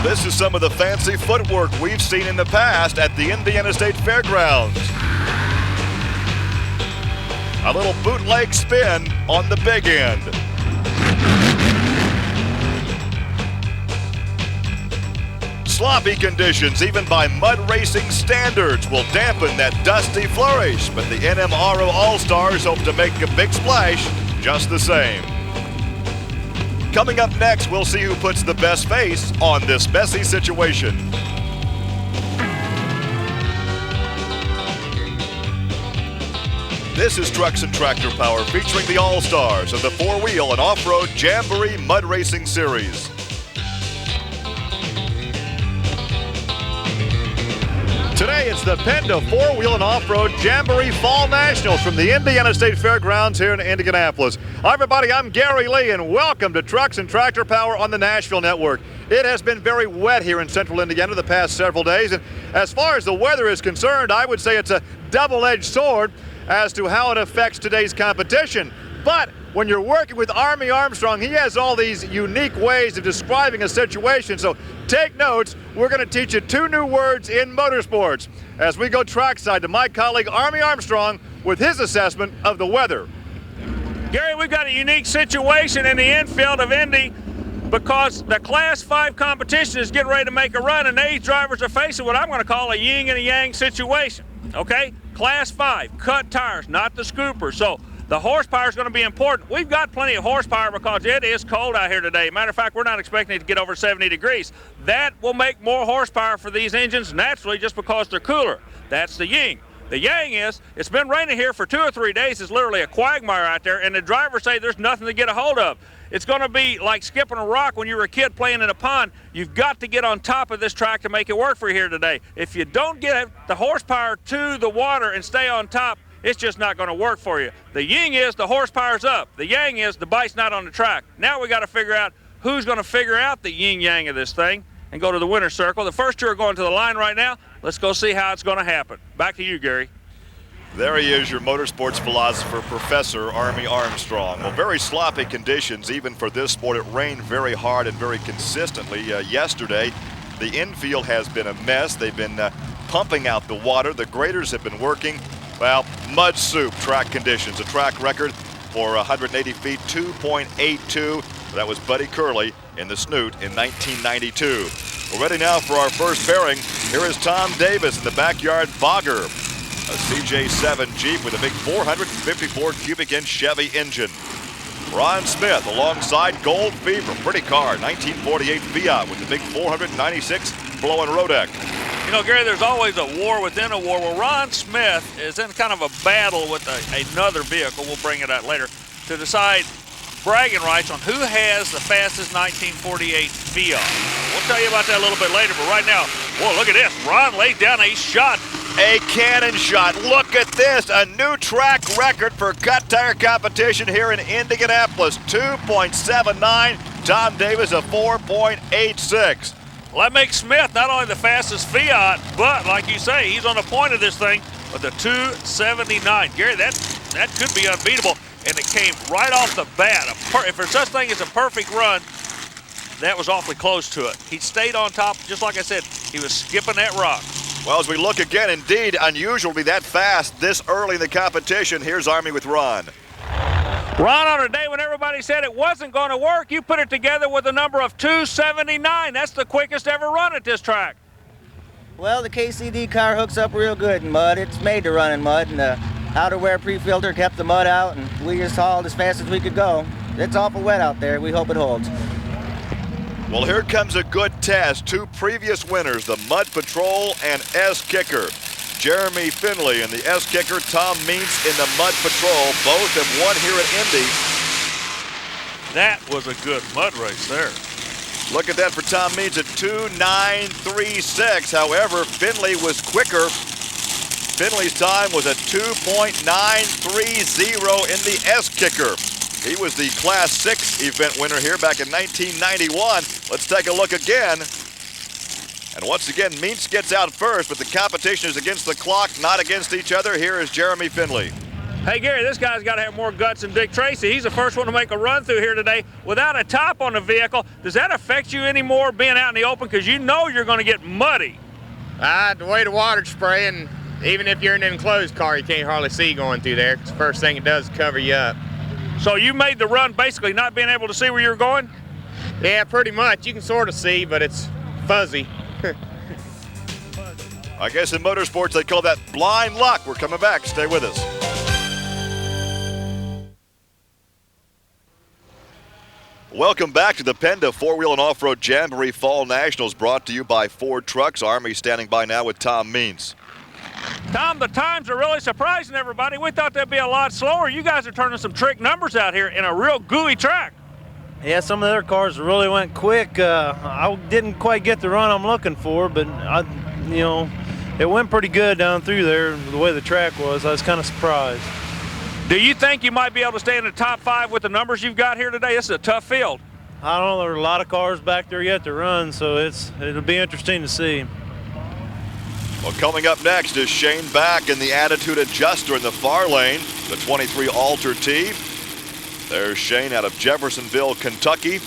This is some of the fancy footwork we've seen in the past at the Indiana State Fairgrounds. A little bootleg spin on the big end. Sloppy conditions, even by mud racing standards, will dampen that dusty flourish, but the NMRO All-Stars hope to make a big splash just the same. Coming up next, we'll see who puts the best face on this messy situation. This is Trucks and Tractor Power, featuring the All-Stars of the four-wheel and off-road Jamboree Mud Racing Series. Today, it's the Penda four-wheel and off-road Jamboree Fall Nationals from the Indiana State Fairgrounds here in Indianapolis. Hi, everybody. I'm Gary Lee, and welcome to Trucks and Tractor Power on the Nashville Network. It has been very wet here in central Indiana the past several days, and as far as the weather is concerned, I would say it's a double-edged sword as to how it affects today's competition. But when you're working with Army Armstrong, he has all these unique ways of describing a situation. So take notes. We're going to teach you two new words in motorsports as we go trackside to my colleague Army Armstrong with his assessment of the weather. Gary, we've got a unique situation in the infield of Indy because the Class 5 competition is getting ready to make a run, and these drivers are facing what I'm going to call a yin and a yang situation. Okay? Class 5, cut tires, not the scooper. So the horsepower is going to be important. We've got plenty of horsepower because it is cold out here today. Matter of fact, we're not expecting it to get over 70 degrees. That will make more horsepower for these engines naturally just because they're cooler. That's the yin. The yang is, it's been raining here for 2 or 3 days. It's literally a quagmire out there, and the drivers say there's nothing to get a hold of. It's going to be like skipping a rock when you were a kid playing in a pond. You've got to get on top of this track to make it work for you here today. If you don't get the horsepower to the water and stay on top, it's just not going to work for you. The yin is the horsepower's up. The yang is the bike's not on the track. Now we got to figure out who's going to figure out the yin-yang of this thing and go to the winner's circle. The first two are going to the line right now. Let's go see how it's going to happen. Back to you, Gary. There he is, your motorsports philosopher, Professor Army Armstrong. Well, very sloppy conditions, even for this sport. It rained very hard and very consistently yesterday. The infield has been a mess. They've been pumping out the water. The graders have been working. Well, mud soup track conditions. A track record for 180 feet, 2.82. That was Buddy Curley in the Snoot in 1992. We're ready now for our first pairing. Here is Tom Davis in the backyard Bogger, a CJ7 Jeep with a big 454 cubic inch Chevy engine. Ron Smith alongside Gold Fever, pretty car, 1948 Fiat with the big 496 blowing Rodeck. You know, Gary, there's always a war within a war. Well, Ron Smith is in kind of a battle with another vehicle, we'll bring it out later, to decide bragging rights on who has the fastest 1948 Fiat. We'll tell you about that a little bit later, but right now, whoa, look at this. Ron lays down a shot. A cannon shot. Look at this. A new track record for cut tire competition here in Indianapolis. 2.79. Tom Davis a 4.86. Well, that makes Smith not only the fastest Fiat, but like you say, he's on the point of this thing with the 279. Gary, that could be unbeatable, and it came right off the bat. If there's such thing as a perfect run, that was awfully close to it. He stayed on top, just like I said, he was skipping that rock. Well, as we look again, indeed, unusual to be that fast this early in the competition. Here's Army with Ron. Ron, on a day when everybody said it wasn't going to work, you put it together with a number of 279. That's the quickest ever run at this track. Well, the KCD car hooks up real good in mud. It's made to run in mud, and the outerwear pre-filter kept the mud out, and we just hauled as fast as we could go. It's awful wet out there. We hope it holds. Well, here comes a good test. Two previous winners, the Mud Patrol and S-Kicker. Jeremy Finley in the S-Kicker, Tom Meents in the Mud Patrol. Both have won here at Indy. That was a good mud race there. Look at that for Tom Meents at 2.936. However, Finley was quicker. Finley's time was a 2.930 in the S-Kicker. He was the Class 6 event winner here back in 1991. Let's take a look again. And once again, Meents gets out first, but the competition is against the clock, not against each other. Here is Jeremy Finley. Hey, Gary, this guy's got to have more guts than Dick Tracy. He's the first one to make a run through here today without a top on the vehicle. Does that affect you anymore being out in the open? Because you know you're going to get muddy. The way the water's spraying, even if you're in an enclosed car, you can't hardly see going through there. 'Cause the first thing it does is cover you up. So you made the run basically not being able to see where you're going? Yeah, pretty much. You can sort of see, but it's fuzzy. I guess in motorsports they call that blind luck. We're coming back. Stay with us. Welcome back to the Penda Four-Wheel and Off-Road Jamboree Fall Nationals, brought to you by Ford Trucks. Army standing by now with Tom Means. Tom, the times are really surprising everybody. We thought they'd be a lot slower. You guys are turning some trick numbers out here in a real gooey track. Yeah, some of their cars really went quick. I didn't quite get the run I'm looking for, but it went pretty good down through there the way the track was. I was kind of surprised. Do you think you might be able to stay in the top 5 with the numbers you've got here today? This is a tough field. I don't know, there are a lot of cars back there yet to run, so it'll be interesting to see. Well, coming up next is Shane Back in the Attitude Adjuster in the far lane, the 23 Alter T. There's Shane out of Jeffersonville, Kentucky,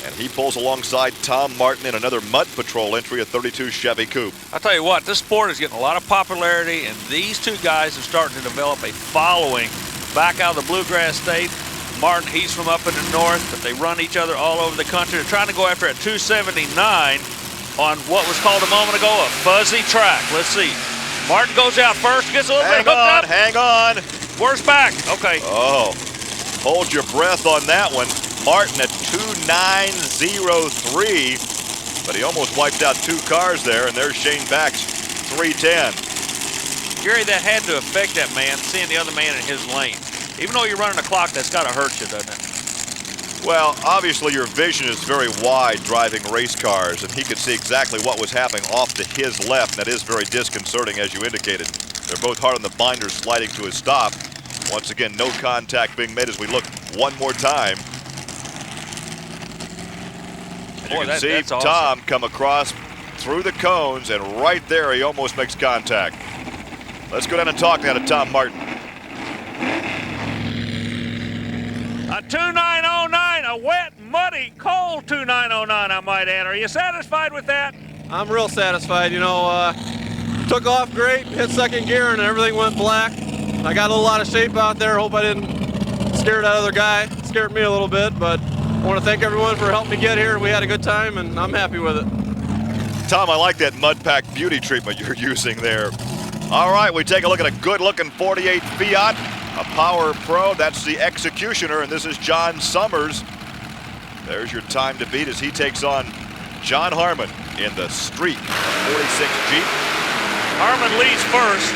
and he pulls alongside Tom Martin in another Mud Patrol entry, a 32 Chevy Coupe. I'll tell you what, this sport is getting a lot of popularity, and these two guys are starting to develop a following back out of the Bluegrass State. Martin, he's from up in the north, but they run each other all over the country. They're trying to go after a 279 on what was called a moment ago a fuzzy track. Let's see. Martin goes out first, gets a little bit hooked up. Hang on. Where's Back? Okay. Oh, hold your breath on that one. Martin at 2.903, but he almost wiped out 2 cars there, and there's Shane Back's 3.10. Gary, that had to affect that man, seeing the other man in his lane. Even though you're running a clock, that's got to hurt you, doesn't it? Well, obviously your vision is very wide driving race cars, and he could see exactly what was happening off to his left, and that is very disconcerting, as you indicated. They're both hard on the binder, sliding to a stop. Once again, no contact being made as we look one more time. And you can see that's Tom awesome. come across through the cones, and right there he almost makes contact. Let's go down and talk now to Tom Martin. A 2.909, a wet, muddy, cold 2.909, I might add. Are you satisfied with that? I'm real satisfied. Took off great, hit second gear, and everything went black. I got a little out of shape out there. Hope I didn't scare that other guy. Scared me a little bit, but I want to thank everyone for helping me get here. We had a good time, and I'm happy with it. Tom, I like that Mud Pack beauty treatment you're using there. All right, we take a look at a good-looking 48 Fiat, a Power Pro. That's the Executioner, and this is John Summers. There's your time to beat as he takes on John Harmon in the Street 46 Jeep. Harmon leads first.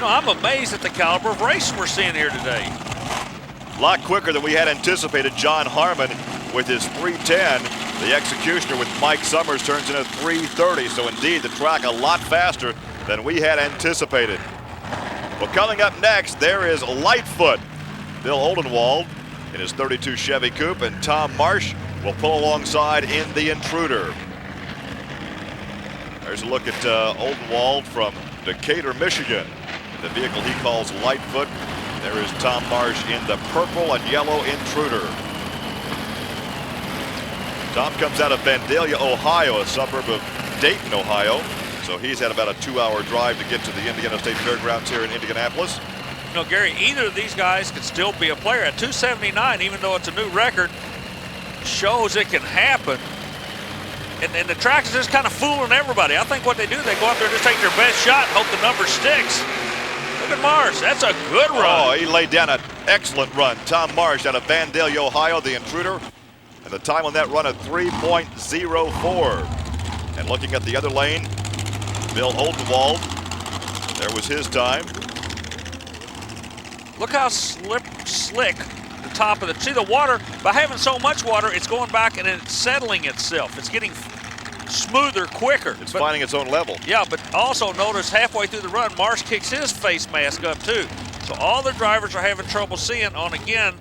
I'm amazed at the caliber of racing we're seeing here today. A lot quicker than we had anticipated. John Harmon with his 310. The Executioner with Mike Summers turns in a 330. So indeed, the track a lot faster than we had anticipated. Well, coming up next, there is Lightfoot. Bill Oldenwald in his 32 Chevy Coupe, and Tom Marsh will pull alongside in the Intruder. There's a look at Oldenwald from Decatur, Michigan. The vehicle he calls Lightfoot. There is Tom Marsh in the purple and yellow Intruder. Tom comes out of Vandalia, Ohio, a suburb of Dayton, Ohio. So he's had about a 2-hour drive to get to the Indiana State Fairgrounds here in Indianapolis. Gary, either of these guys could still be a player at 279, even though it's a new record, shows it can happen. And the track is just kind of fooling everybody. I think what they do, they go out there and just take their best shot and hope the number sticks. Look at Marsh. That's a good run. Oh, he laid down an excellent run. Tom Marsh out of Vandalia, Ohio, the Intruder. And the time on that run of 3.04. And looking at the other lane, Bill Oldenwald. There was his time. Look how slick the top of the, see the water, by having so much water, it's going back and it's settling itself. It's getting smoother quicker. It's finding its own level. Yeah, but also notice halfway through the run, Marsh kicks his face mask up too. So all the drivers are having trouble seeing on, again,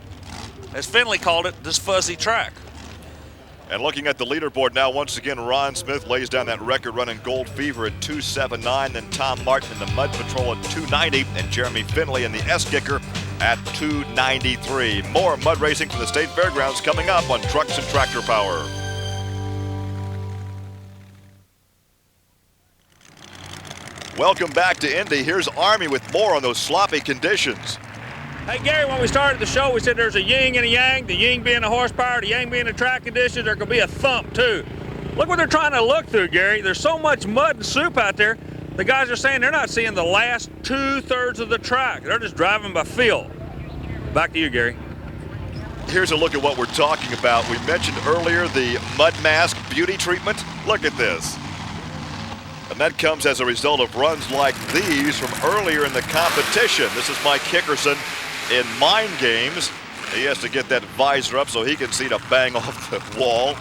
as Finley called it, this fuzzy track. And looking at the leaderboard now, once again, Ron Smith lays down that record run in Gold Fever at 279. Then Tom Martin in the Mud Patrol at 290. And Jeremy Finley in the S-Kicker at 293. More mud racing from the State Fairgrounds coming up on Trucks and Tractor Power. Welcome back to Indy. Here's Army with more on those sloppy conditions. Hey, Gary, when we started the show, we said there's a yin and a yang. The yin being the horsepower, the yang being the track conditions. There's going to be a thump, too. Look what they're trying to look through, Gary. There's so much mud and soup out there. The guys are saying they're not seeing the last 2/3 of the track. They're just driving by feel. Back to you, Gary. Here's a look at what we're talking about. We mentioned earlier the mud mask beauty treatment. Look at this. And that comes as a result of runs like these from earlier in the competition. This is Mike Hickerson in Mind Games. He has to get that visor up so he can see to bang off the wall.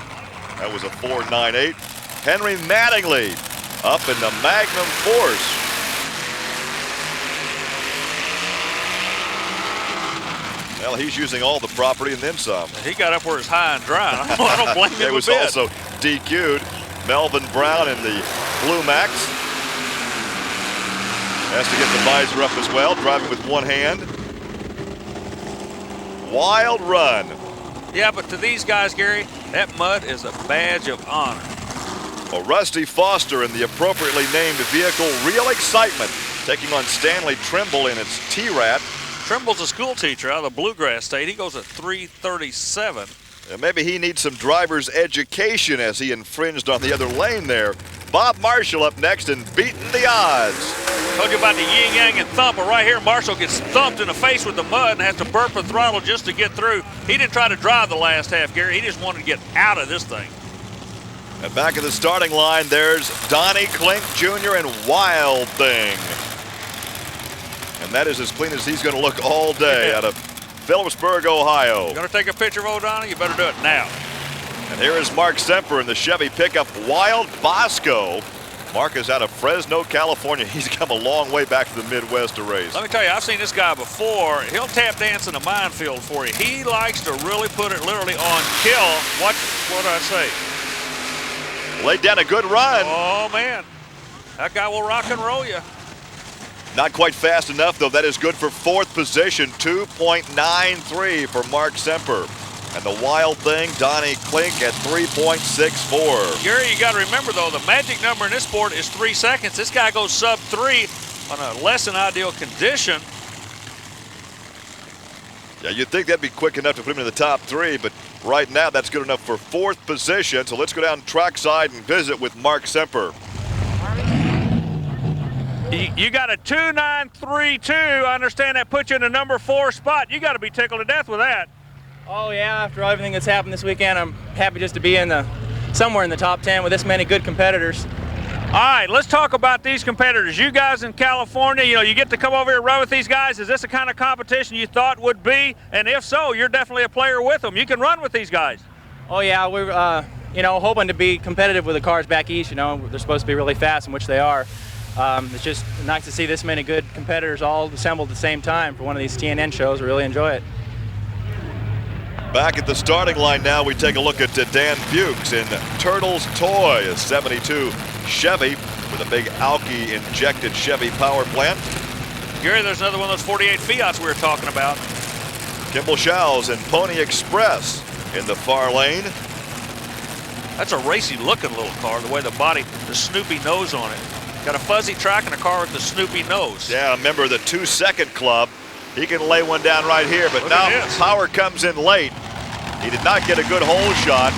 That was a 4.98. Henry Mattingly up in the Magnum Force. Well, he's using all the property and then some. He got up where it's high and dry. I don't blame him a bit. It was also DQ'd. Melvin Brown in the Blue Max. Has to get the visor up as well, driving with one hand. Wild run. Yeah, but to these guys, Gary, that mud is a badge of honor. Well, Rusty Foster in the appropriately named vehicle Real Excitement, taking on Stanley Trimble in its T-Rat. Trimble's a school teacher out of the Bluegrass State. He goes at 337. Maybe he needs some driver's education as he infringed on the other lane there. Bob Marshall up next and beating the odds. Told you about the yin yang and thump, but right here Marshall gets thumped in the face with the mud and has to burp the throttle just to get through. He didn't try to drive the last half, Gary. He just wanted to get out of this thing. And back at the starting line, there's Donnie Klink Jr. and Wild Thing. And that is as clean as he's going to look all day out of Phillipsburg, Ohio. You gonna take a picture of O'Donnell? You better do it now. And here is Mark Semper in the Chevy pickup Wild Bosco. Mark is out of Fresno, California. He's come a long way back to the Midwest to race. Let me tell you, I've seen this guy before. He'll tap dance in a minefield for you. He likes to really put it literally on kill. What do I say? Laid down a good run. Oh, man. That guy will rock and roll you. Not quite fast enough, though. That is good for fourth position, 2.93 for Mark Semper. And the Wild Thing, Donnie Klink at 3.64. Gary, you got to remember, though, the magic number in this sport is 3 seconds. This guy goes sub 3 on a less than ideal condition. Yeah, you'd think that'd be quick enough to put him in the top 3, but right now that's good enough for fourth position. So let's go down trackside and visit with Mark Semper. You got a 2.932. I understand that puts you in the number 4 spot. You got to be tickled to death with that. Oh yeah, after everything that's happened this weekend, I'm happy just to be in somewhere in the top 10 with this many good competitors. All right, let's talk about these competitors. You guys in California, you get to come over here and run with these guys. Is this the kind of competition you thought would be? And if so, you're definitely a player with them. You can run with these guys. Oh yeah, we're hoping to be competitive with the cars back east. They're supposed to be really fast, in which they are. It's just nice to see this many good competitors all assembled at the same time for one of these TNN shows. I really enjoy it. Back at the starting line now, we take a look at Dan Fuchs in Turtles Toy, a 72 Chevy with a big Alki injected Chevy power plant. Gary, there's another one of those 48 Fiats we were talking about. Kimball Schaus in Pony Express in the far lane. That's a racy looking little car, the way the body, the Snoopy nose on it. Got a fuzzy track and a car with the Snoopy nose. Yeah, a member of the 2 Second Club. He can lay one down right here, but now power comes in late. He did not get a good hole shot.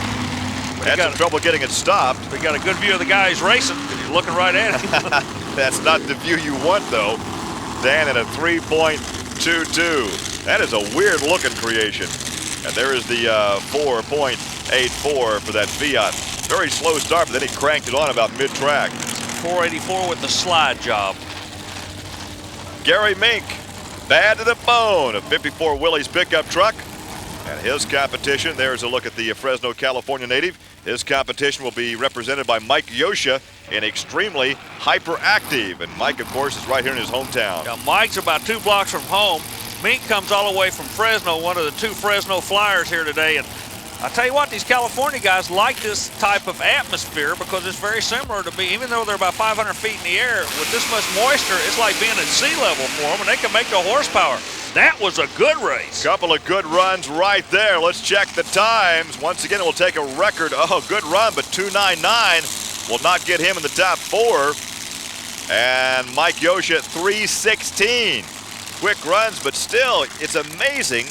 Had some trouble getting it stopped. We got a good view of the guy he's racing because he's looking right at him. That's not the view you want, though. Dan at a 3.22. That is a weird looking creation. And there is the 4.84 for that Fiat. Very slow start, but then he cranked it on about mid-track. 484 with the slide job. Gary Mink, bad to the bone, a 54 Willys pickup truck. And his competition, there's a look at the Fresno, California native. His competition will be represented by Mike Yosha in Extremely Hyperactive. And Mike, of course, is right here in his hometown. Now, Mike's about 2 blocks from home. Mink comes all the way from Fresno, one of the 2 Fresno Flyers here today. And I tell you what, these California guys like this type of atmosphere because it's very similar to even though they're about 500 feet in the air, with this much moisture, it's like being at sea level for them, and they can make the horsepower. That was a good race. Couple of good runs right there. Let's check the times. Once again, we'll take a record. Oh, good run, but 2:99 will not get him in the top 4. And Mike Yoshi at 3:16. Quick runs, but still, it's amazing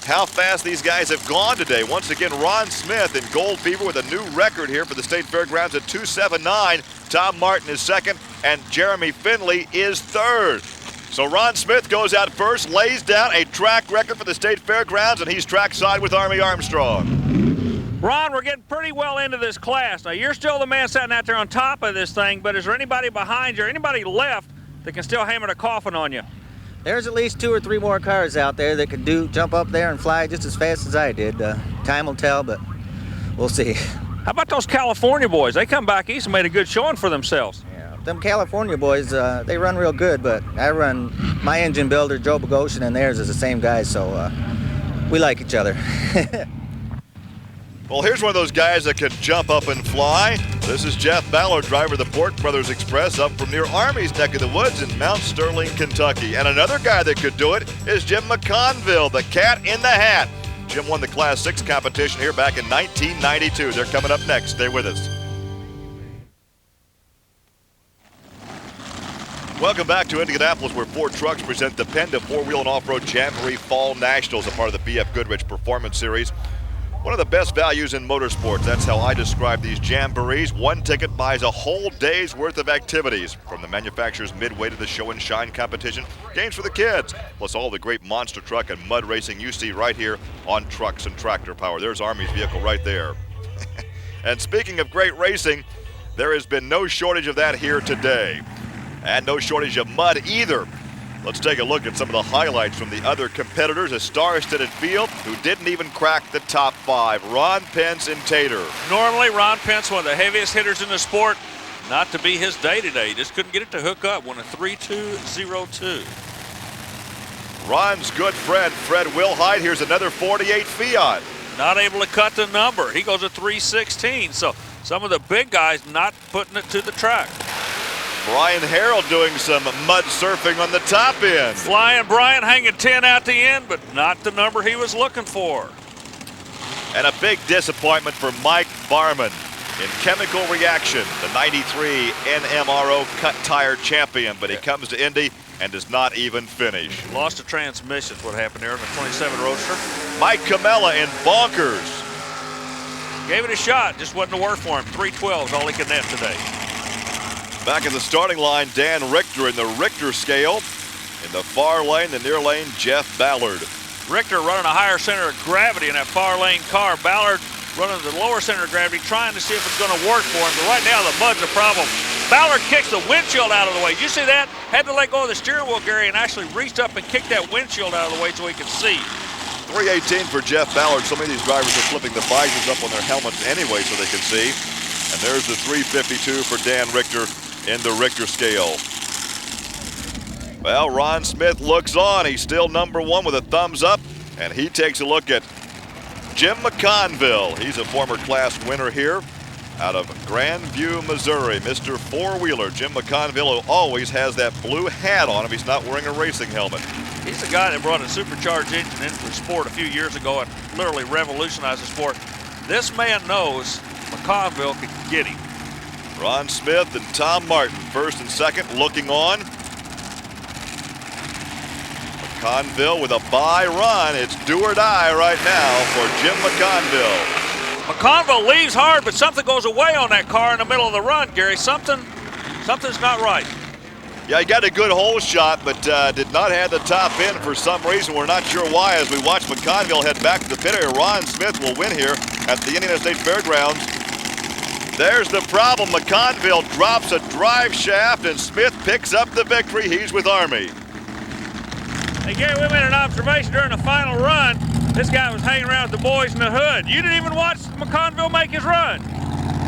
how fast these guys have gone today. Once again, Ron Smith in gold fever with a new record here for the State Fairgrounds at 2:79. Tom Martin is second, and Jeremy Finley is third. So Ron Smith goes out first, lays down a track record for the State Fairgrounds, and he's trackside with Army Armstrong. Ron, we're getting pretty well into this class. Now, you're still the man sitting out there on top of this thing, but is there anybody behind you or anybody left that can still hammer the coffin on you? There's at least 2 or 3 more cars out there that could jump up there and fly just as fast as I did. Time will tell, but we'll see. How about those California boys? They come back east and made a good showing for themselves. Yeah, them California boys, they run real good, but I run my engine builder, Joe Bogosian, and theirs is the same guy, so we like each other. Well, here's one of those guys that can jump up and fly. This is Jeff Ballard, driver of the Port Brothers Express, up from near Army's neck of the woods in Mount Sterling, Kentucky. And another guy that could do it is Jim McConville, the cat in the hat. Jim won the Class 6 competition here back in 1992. They're coming up next. Stay with us. Welcome back to Indianapolis, where Ford Trucks present the Penda 4-Wheel and Off-Road Jamboree Fall Nationals, a part of the BF Goodrich Performance Series. One of the best values in motorsports. That's how I describe these jamborees. One ticket buys a whole day's worth of activities, from the manufacturer's midway to the show and shine competition, games for the kids, plus all the great monster truck and mud racing you see right here on Trucks and Tractor Power. There's Army's vehicle right there. And speaking of great racing, there has been no shortage of that here today. And no shortage of mud either. Let's take a look at some of the highlights from the other competitors. A star-studded field who didn't even crack the top 5. Ron Pence and Tater. Normally, Ron Pence, one of the heaviest hitters in the sport. Not to be his day today. He just couldn't get it to hook up. Won a 3.202. Ron's good friend, Fred Wilhite. Here's another 48 Fiat. Not able to cut the number. He goes a 3.16. So some of the big guys not putting it to the track. Brian Harrell doing some mud surfing on the top end. Flying Brian, hanging 10 out the end, but not the number he was looking for. And a big disappointment for Mike Barman in Chemical Reaction, the 93 NMRO cut tire champion, but he comes to Indy and does not even finish. Lost a transmission is what happened there in the 27 Roadster. Mike Camella in Bonkers. Gave it a shot, just wasn't to work for him. 312 is all he could net today. Back in the starting line, Dan Richter in the Richter scale. In the far lane, the near lane, Jeff Ballard. Richter running a higher center of gravity in that far lane car. Ballard running the lower center of gravity, trying to see if it's going to work for him. But right now, the mud's a problem. Ballard kicks the windshield out of the way. Did you see that? Had to let go of the steering wheel, Gary, and actually reached up and kicked that windshield out of the way so he could see. 318 for Jeff Ballard. So many of these drivers are flipping the visors up on their helmets anyway so they can see. And there's the 352 for Dan Richter in the Richter scale. Well, Ron Smith looks on. He's still number 1 with a thumbs up, and he takes a look at Jim McConville. He's a former class winner here out of Grandview, Missouri. Mr. Four-Wheeler, Jim McConville, who always has that blue hat on him. He's not wearing a racing helmet. He's the guy that brought a supercharged engine into the sport a few years ago and literally revolutionized the sport. This man knows McConville could get him. Ron Smith and Tom Martin, first and second, looking on. McConville with a bye run. It's do or die right now for Jim McConville. McConville leaves hard, but something goes away on that car in the middle of the run, Gary. Something's not right. Yeah, he got a good hole shot, but did not have the top end for some reason. We're not sure why. As we watch McConville head back to the pit area, Ron Smith will win here at the Indiana State Fairgrounds. There's the problem. McConville drops a drive shaft, and Smith picks up the victory. He's with Army. Hey, Gary, we made an observation during the final run. This guy was hanging around with the boys in the hood. You didn't even watch McConville make his run.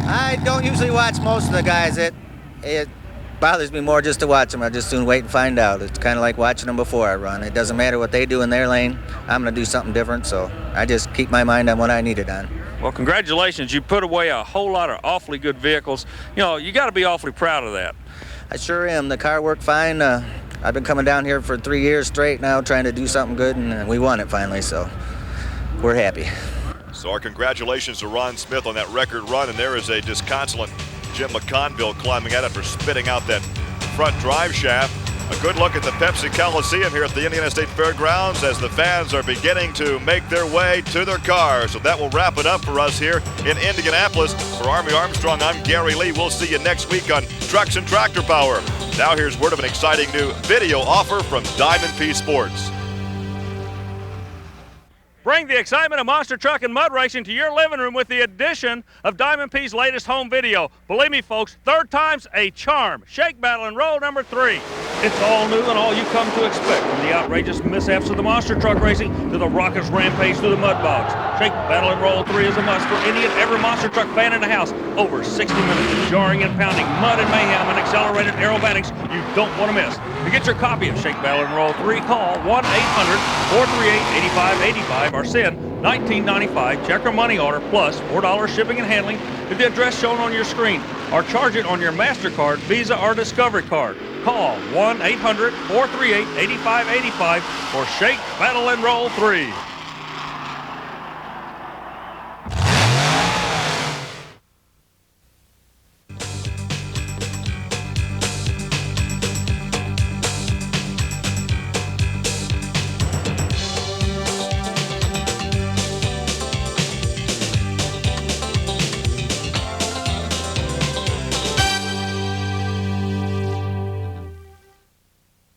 I don't usually watch most of the guys. bothers me more just to watch them. I just soon wait and find out. It's kind of like watching them before I run. It doesn't matter what they do in their lane. I'm going to do something different, so I just keep my mind on what I need it on. Well, congratulations. You put away a whole lot of awfully good vehicles. You know, you got to be awfully proud of that. I sure am. The car worked fine. I've been coming down here for 3 years straight now trying to do something good, and we won it finally, so we're happy. So our congratulations to Ron Smith on that record run, and there is a disconsolate Jim McConville climbing at it for spitting out that front drive shaft. A good look at the Pepsi Coliseum here at the Indiana State Fairgrounds as the fans are beginning to make their way to their cars. So that will wrap it up for us here in Indianapolis. For Army Armstrong, I'm Gary Lee. We'll see you next week on Trucks and Tractor Power. Now here's word of an exciting new video offer from Diamond P Sports. Bring the excitement of monster truck and mud racing to your living room with the addition of Diamond P's latest home video. Believe me, folks, third time's a charm. Shake, battle, and roll number 3. It's all new and all you come to expect, from the outrageous mishaps of the monster truck racing to the raucous rampage through the mud bogs. Shake, battle, and roll 3 is a must for any and every monster truck fan in the house. Over 60 minutes of jarring and pounding, mud and mayhem, and accelerated aerobatics you don't want to miss. To get your copy of Shake, Battle, and Roll 3, call 1-800-438-8585 or send 1995 check or money order plus $4 shipping and handling to the address shown on your screen, or charge it on your MasterCard, Visa, or Discovery card. Call 1-800-438-8585 for Shake, Battle, and Roll 3.